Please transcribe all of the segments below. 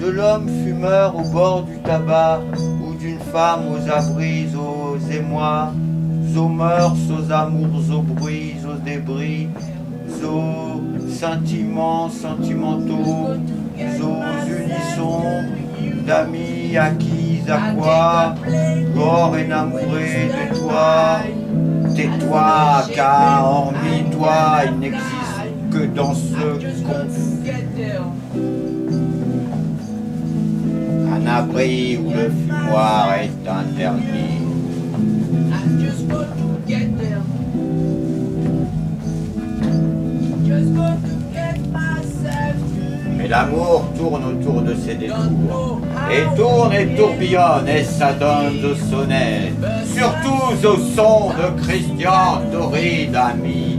de l'homme fumeur au bord du tabac, ou d'une femme aux abris, aux émois, aux mœurs, aux amours, aux bruits, aux débris, aux sentiments sentimentaux, aux unissons, d'amis acquis à quoi, corps énamouré de toi. Tais-toi, car hormis toi, il n'existe que dans ce conflit. Un abri où le fumoir est interdit. Mais l'amour tourne autour de ses détours, et tourne et tourbillonne, et s'adonne aux sonnets, surtout au son de Christian Dory d'Ami.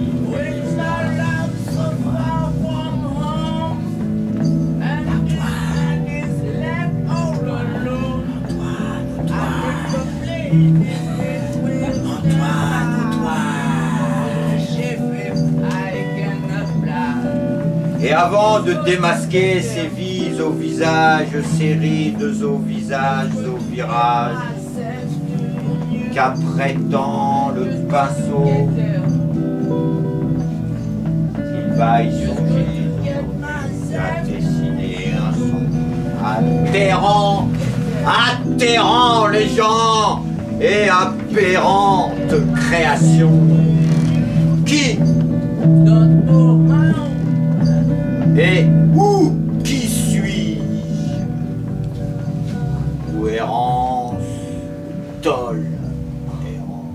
Et avant de démasquer ses vies au visage, ses rides au visage, au virage, qu'après tant le pinceau, il va y songer à dessiner un son atterrant les gens et aberrante création. Qui et où qui suis-je? Ou errance, tolle, errance.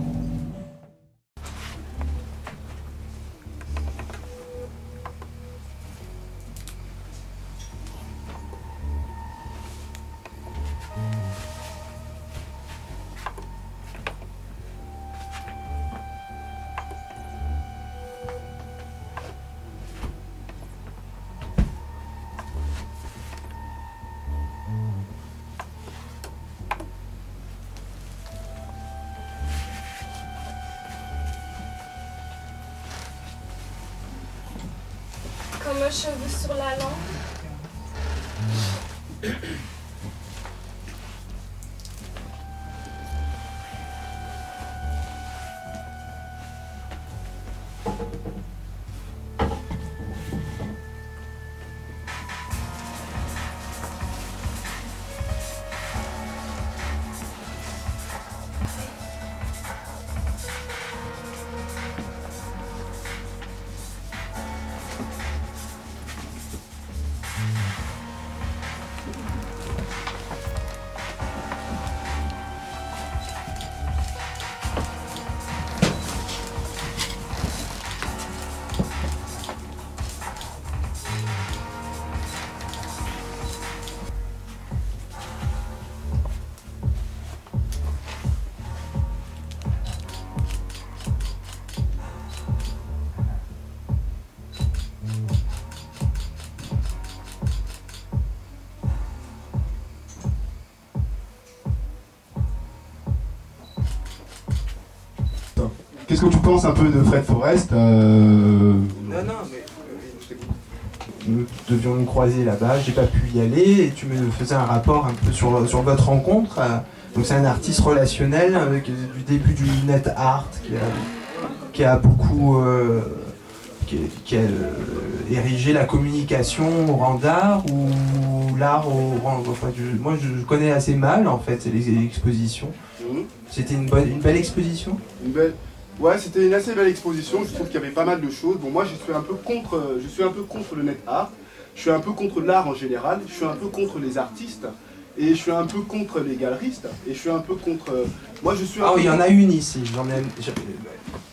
Comme un cheveu sur la langue. Qu'est-ce que tu penses un peu de Fred Forrest Non, mais nous devions nous croiser là-bas, j'ai pas pu y aller, et tu me faisais un rapport un peu sur votre rencontre. Donc c'est un artiste relationnel du début du net art qui a beaucoup qui a érigé la communication au rang d'art ou l'art au rang... Enfin, moi je connais assez mal en fait les expositions. C'était une belle exposition. Ouais, c'était une assez belle exposition. Je trouve qu'il y avait pas mal de choses. Bon, moi, je suis un peu contre le net art. Je suis un peu contre l'art en général. Je suis un peu contre les artistes. Et je suis un peu contre les galeristes. Et je suis un peu contre... Moi, je suis un peu il y en a une ici. J'en ai...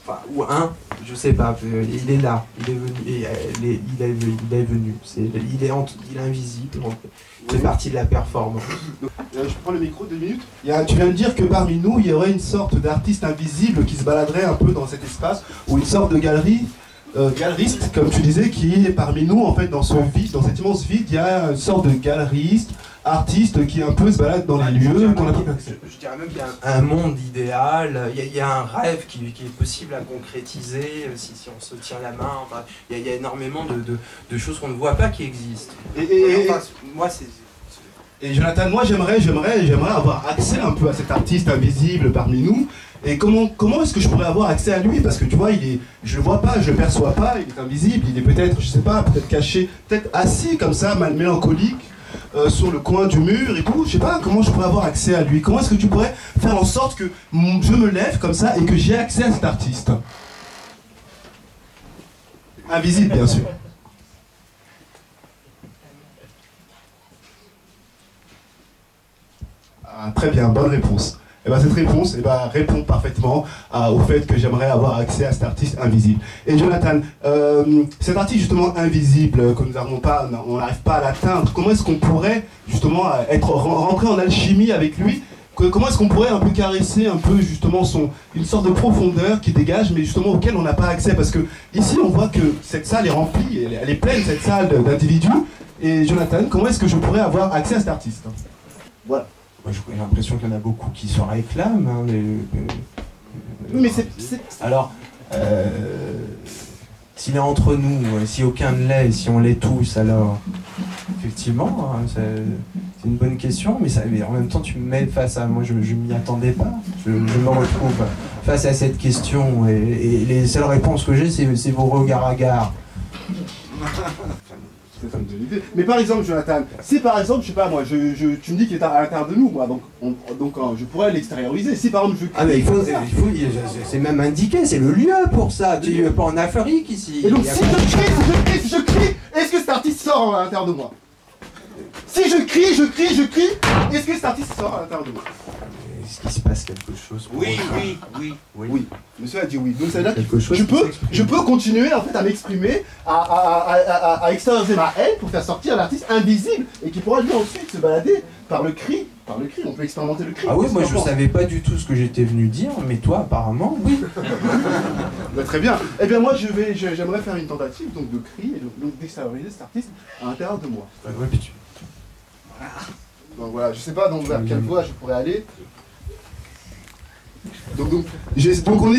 Enfin, ou un, je sais pas. Il est là. Il est venu. Il est venu. Il est invisible. Donc, c'est partie de la performance. Je prends le micro 2 minutes. Tu viens de dire que parmi nous, il y aurait une sorte d'artiste invisible qui se baladerait un peu dans cet espace, ou une sorte de galeriste, comme tu disais, qui est parmi nous, en fait, dans ce vide, dans cet immense vide, il y a une sorte de galeriste, artiste qui un peu se balade dans les lieux. Je dirais même qu'il y a un monde idéal, il y a un rêve qui est possible à concrétiser si on se tient la main. Enfin, il y a énormément de choses qu'on ne voit pas qui existent. Moi, Et Jonathan, moi j'aimerais avoir accès un peu à cet artiste invisible parmi nous. Et comment est-ce que je pourrais avoir accès à lui? Parce que tu vois, je le vois pas, je le perçois pas, il est invisible, il est peut-être, je sais pas, peut-être caché, peut-être assis comme ça, mélancolique, sur le coin du mur et tout. Je sais pas comment je pourrais avoir accès à lui. Comment est-ce que tu pourrais faire en sorte que je me lève comme ça et que j'ai accès à cet artiste? Invisible, bien sûr. Ah, très bien, bonne réponse. Et ben, cette réponse répond parfaitement au fait que j'aimerais avoir accès à cet artiste invisible. Et Jonathan, cet artiste justement invisible, que nous n'arrivons pas, on n'arrive pas à l'atteindre, comment est-ce qu'on pourrait justement rentrer en alchimie avec lui? Comment est-ce qu'on pourrait un peu caresser un peu justement une sorte de profondeur qui dégage, mais justement auquel on n'a pas accès? Parce que ici on voit que cette salle est remplie, elle est pleine, cette salle d'individus. Et Jonathan, comment est-ce que je pourrais avoir accès à cet artiste? Voilà. Moi, j'ai l'impression qu'il y en a beaucoup qui se réclament. Hein, oui, mais alors, s'il est entre nous, si aucun ne l'est, si on l'est tous, alors effectivement, hein, c'est une bonne question, mais en même temps, tu me mets face à moi, je m'y attendais pas. Je me retrouve face à cette question et les seules réponses que j'ai, c'est vos regards hagards. Mais par exemple, Jonathan, si par exemple, je sais pas moi, tu me dis qu'il est à l'intérieur de nous, moi, donc je pourrais l'extérioriser. Si par exemple je crie, ah mais c'est même indiqué, c'est le lieu pour ça. Tu es pas en Afrique ici. Et donc si je crie, est-ce que cet artiste sort à l'intérieur de moi? Si je crie, est-ce que cet artiste sort à l'intérieur de moi? Est-ce qu'il se passe quelque chose? Oui. Monsieur a dit oui. Donc ça veut dire que je peux continuer en fait à m'exprimer, à extérioriser ma haine pour faire sortir l'artiste invisible et qui pourra lui ensuite se balader par le cri. Par le cri, on peut expérimenter le cri. Ah oui, moi je savais pas du tout ce que j'étais venu dire, mais toi apparemment, oui. Très bien. Eh bien moi j'aimerais faire une tentative donc de cri et donc d'extérioriser cet artiste à l'intérieur de moi. Ouais, puis donc voilà, je sais pas donc vers quelle voie je pourrais aller. Donc on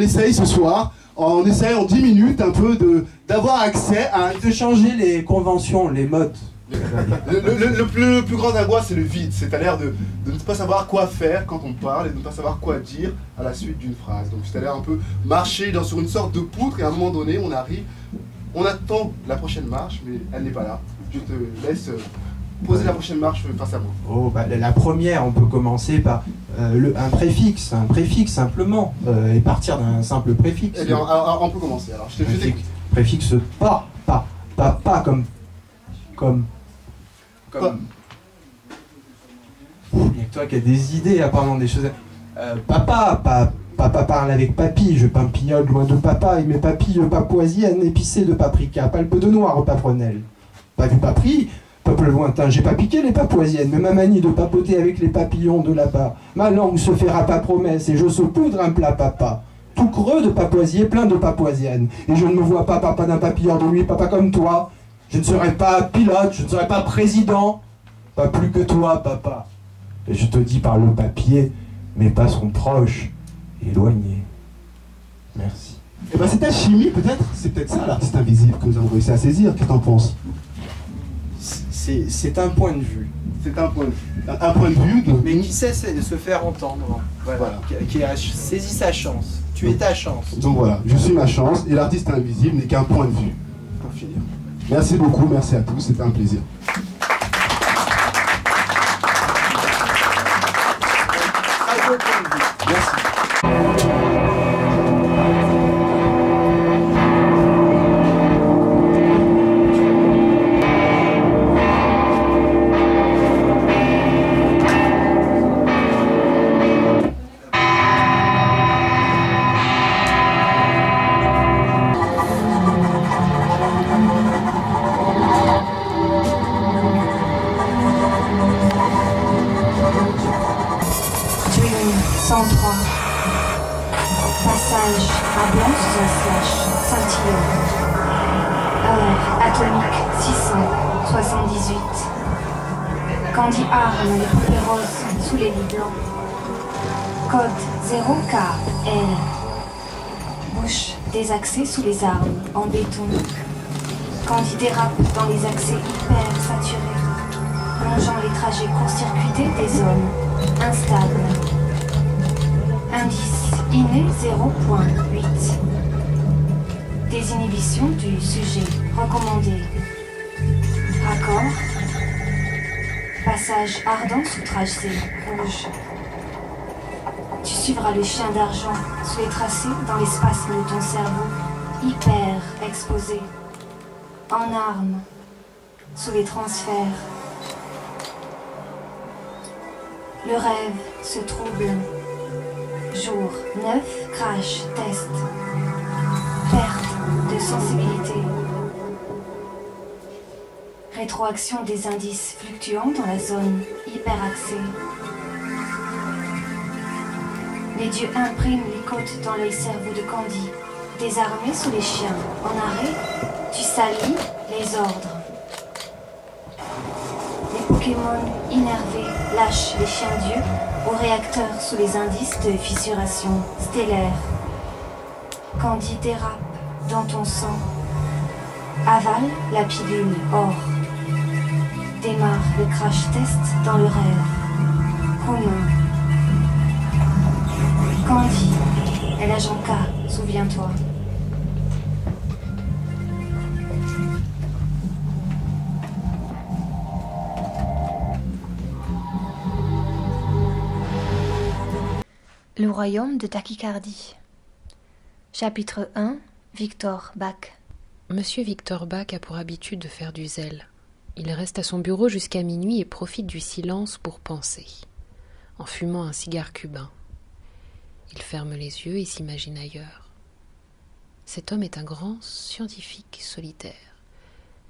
essaye ce soir, on essaye en 10 minutes un peu d'avoir accès à... de changer les conventions, les modes. Le plus grand angoisse c'est le vide, c'est-à-dire de ne pas savoir quoi faire quand on parle et de ne pas savoir quoi dire à la suite d'une phrase. Donc c'est-à-dire un peu marcher sur une sorte de poutre et à un moment donné on arrive, on attend la prochaine marche mais elle n'est pas là. Je te laisse poser la prochaine marche face à moi. Oh, bah, la première, on peut commencer par un préfixe simplement, et partir d'un simple préfixe. Eh bien, on peut commencer. Alors, je t'écoute. Préfixe pas comme. Il n'y a que toi qui as des idées apparemment, des choses. Papa parle avec papy, je pimpignote loin de papa, et mes papilles papouasiennes épicées de paprika, palpe de noir au paprenelle. Pas vu papri, peuple lointain, j'ai pas piqué les papouasiennes, mais ma manie de papoter avec les papillons de là-bas. Ma langue se fera pas promesse, et je saupoudre un plat papa. Tout creux de papouasier, plein de papouasiennes. Et je ne me vois pas papa d'un papillon de lui, papa comme toi. Je ne serai pas pilote, je ne serai pas président. Pas plus que toi, papa. Et je te dis par le papier, mes pas sont proches, éloignés. Merci. Et ben cette alchimie, peut-être, c'est peut-être ça l'artiste invisible que nous avons réussi à saisir. Qu'est-ce que t'en penses? C'est un point de vue. C'est un point de vue. Un point de vue mais qui sait de se faire entendre. Voilà. Qui a saisi sa chance. Tu es ta chance. Donc voilà, je suis ma chance et l'artiste invisible n'est qu'un point de vue. Pour finir. Merci beaucoup, merci à tous, c'était un plaisir. Merci. Candy arme les poupées roses sous les lits blancs. Code 0KL. Bouche désaxée sous les armes en béton. Candy dérape dans les accès hyper saturés, plongeant les trajet court-circuité des zones. Instable. Indice inné 0.8. Désinhibition du sujet. Recommandé. Raccord. Passage ardent sous tracé rouge. Tu suivras le chien d'argent sous les tracés dans l'espace de ton cerveau, hyper exposé. En armes, sous les transferts. Le rêve se trouble. Jour 9, crash, test. Perte de sensibilité. Rétroaction des indices fluctuants dans la zone hyperaxée. Les dieux impriment les côtes dans le cerveau de Candy. Désarmé sous les chiens, en arrêt, tu salis les ordres. Les Pokémon énervés lâchent les chiens dieux au réacteur sous les indices de fissuration stellaire. Candy dérape dans ton sang. Avale la pilule or. Démarre le crash test dans le rêve. Commun. Candy est l'agent K, souviens-toi. Le royaume de tachycardie. Chapitre 1. Victor Bach. Monsieur Victor Bach a pour habitude de faire du zèle. Il reste à son bureau jusqu'à minuit et profite du silence pour penser, en fumant un cigare cubain. Il ferme les yeux et s'imagine ailleurs. Cet homme est un grand scientifique solitaire.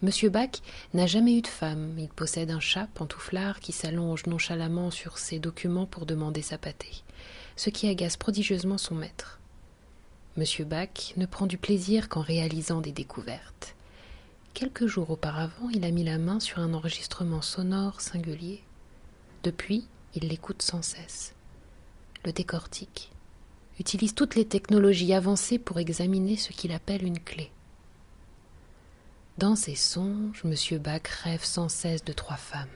Monsieur Bach n'a jamais eu de femme. Il possède un chat pantouflard qui s'allonge nonchalamment sur ses documents pour demander sa pâtée, ce qui agace prodigieusement son maître. Monsieur Bach ne prend du plaisir qu'en réalisant des découvertes. Quelques jours auparavant, il a mis la main sur un enregistrement sonore singulier. Depuis, il l'écoute sans cesse, le décortique, utilise toutes les technologies avancées pour examiner ce qu'il appelle une clé. Dans ses songes, M. Bach rêve sans cesse de 3 femmes,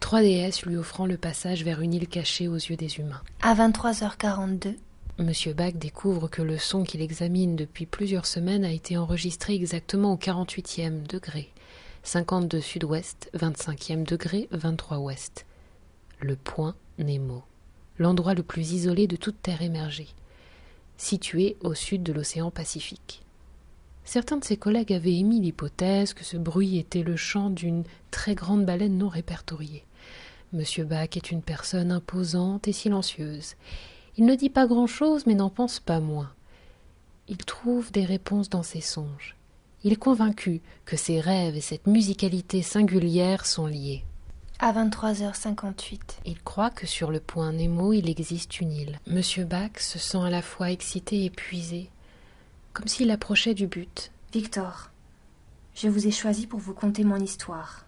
3 déesses lui offrant le passage vers une île cachée aux yeux des humains. À 23h42, M. Bach découvre que le son qu'il examine depuis plusieurs semaines a été enregistré exactement au 48e degré, 52 sud-ouest, 25e degré, 23 ouest. Le point Nemo, l'endroit le plus isolé de toute terre émergée, situé au sud de l'océan Pacifique. Certains de ses collègues avaient émis l'hypothèse que ce bruit était le chant d'une très grande baleine non répertoriée. M. Bach est une personne imposante et silencieuse. Il ne dit pas grand-chose, mais n'en pense pas moins. Il trouve des réponses dans ses songes. Il est convaincu que ses rêves et cette musicalité singulière sont liés. à 23h58. Il croit que sur le point Nemo, il existe une île. M. Bach se sent à la fois excité et épuisé, comme s'il approchait du but. Victor, je vous ai choisi pour vous conter mon histoire.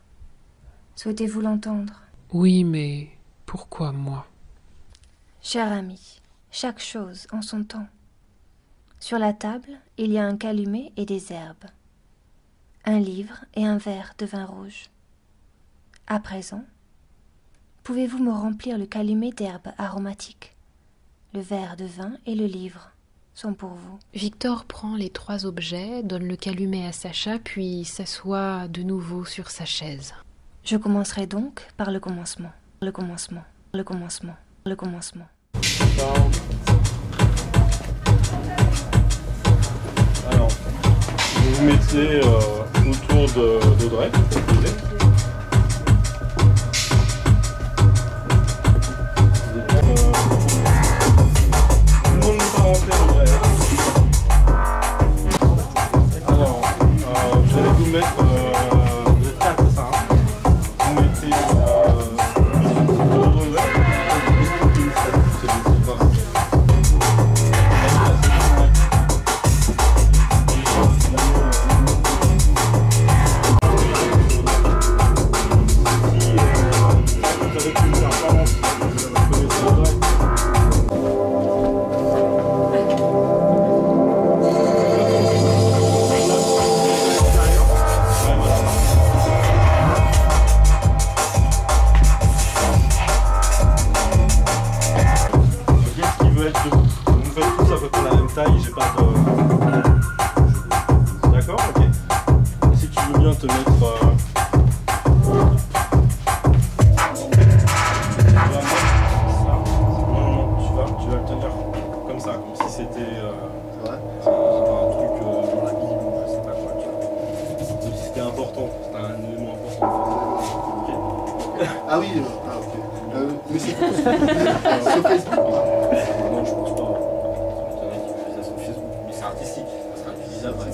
Souhaitez-vous l'entendre? Oui, mais pourquoi moi? Cher ami, chaque chose en son temps. Sur la table, il y a un calumet et des herbes, un livre et un verre de vin rouge. À présent, pouvez-vous me remplir le calumet d'herbes aromatiques? Le verre de vin et le livre sont pour vous. Victor prend les 3 objets, donne le calumet à Sacha, puis s'assoit de nouveau sur sa chaise. Je commencerai donc par le commencement. Le commencement. Le commencement. Le commencement. Alors, vous vous mettez autour d'Audrey. Tout le monde n'est pas rentré, Audrey. Alors, vous allez vous mettre... vous êtes 4, c'est ça, hein? Vous mettez autour d'Audrey. Ah oui, ah, ok. Mais c'est sur Facebook. Non, je pense pas. Il y en a qui font ça sur Facebook, mais c'est artistique, ça sera utilisable. En fait,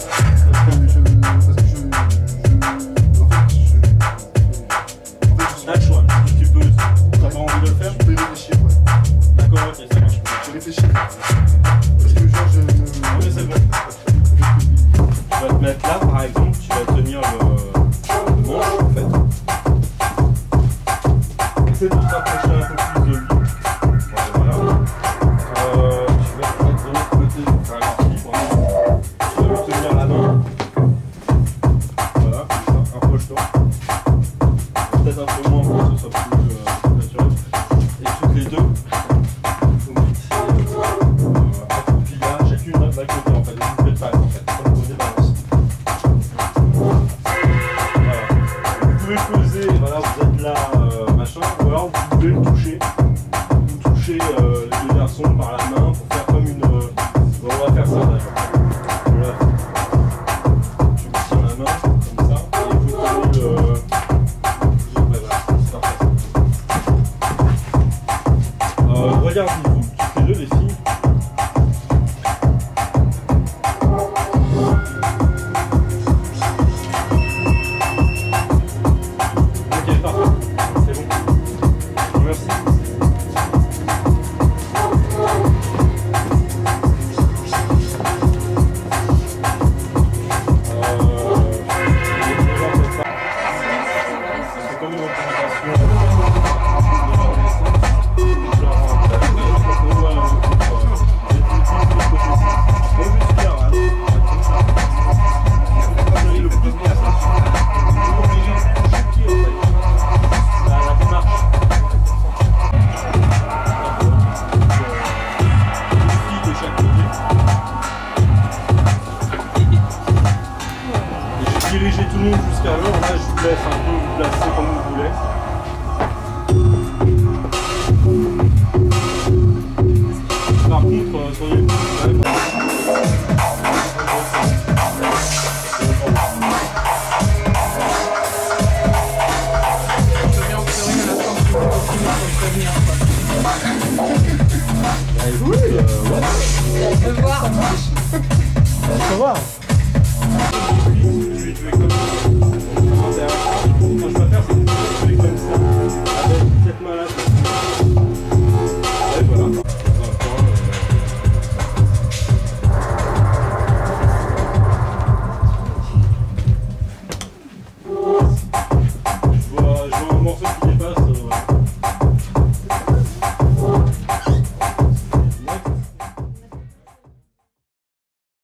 T'as le choix, tu peux. T'as pas envie de le faire? je peux y réfléchir, ouais. D'accord, ok, ça marche. Je réfléchis. Parce que genre, Ah oui, c'est bon. Tu vas te mettre là, par exemple, tu vas tenir le manche, en fait. Essaie de te rapprocher un peu plus de lui. Voilà. Tu vas te mettre de l'autre côté pour faire la partie. Tu vas lui tenir la main. Voilà, comme ça, approche-toi. Peut-être un peu moins pour que ce soit plus naturel. Et toutes les deux. Accroupis là, chacune d'un côté en fait, une de pattes en fait, comme pour des balances. Voilà. Vous pouvez peser, voilà, vous êtes là, machin, ou alors vous pouvez le toucher. Vous touchez les deux garçons par la main pour faire comme une. Bon, on va faire ça d'accord. Voilà. Tu me tiens la main comme ça, et vous prenez le. Ouais, voilà, c'est parfait. Regardez-vous, toutes les deux les filles. Ok, parfait, c'est bon. Merci. C'est comme une représentation. Diriger tout le monde jusqu'à là, là je vous laisse un peu vous placer comme vous voulez. Par contre, soyez quand même. Ça va. Je vais tuer comme ça. Ce que je vais faire, c'est que je vais tuer comme ça. Avec cette main-là. Et voilà. Je vois un morceau qui est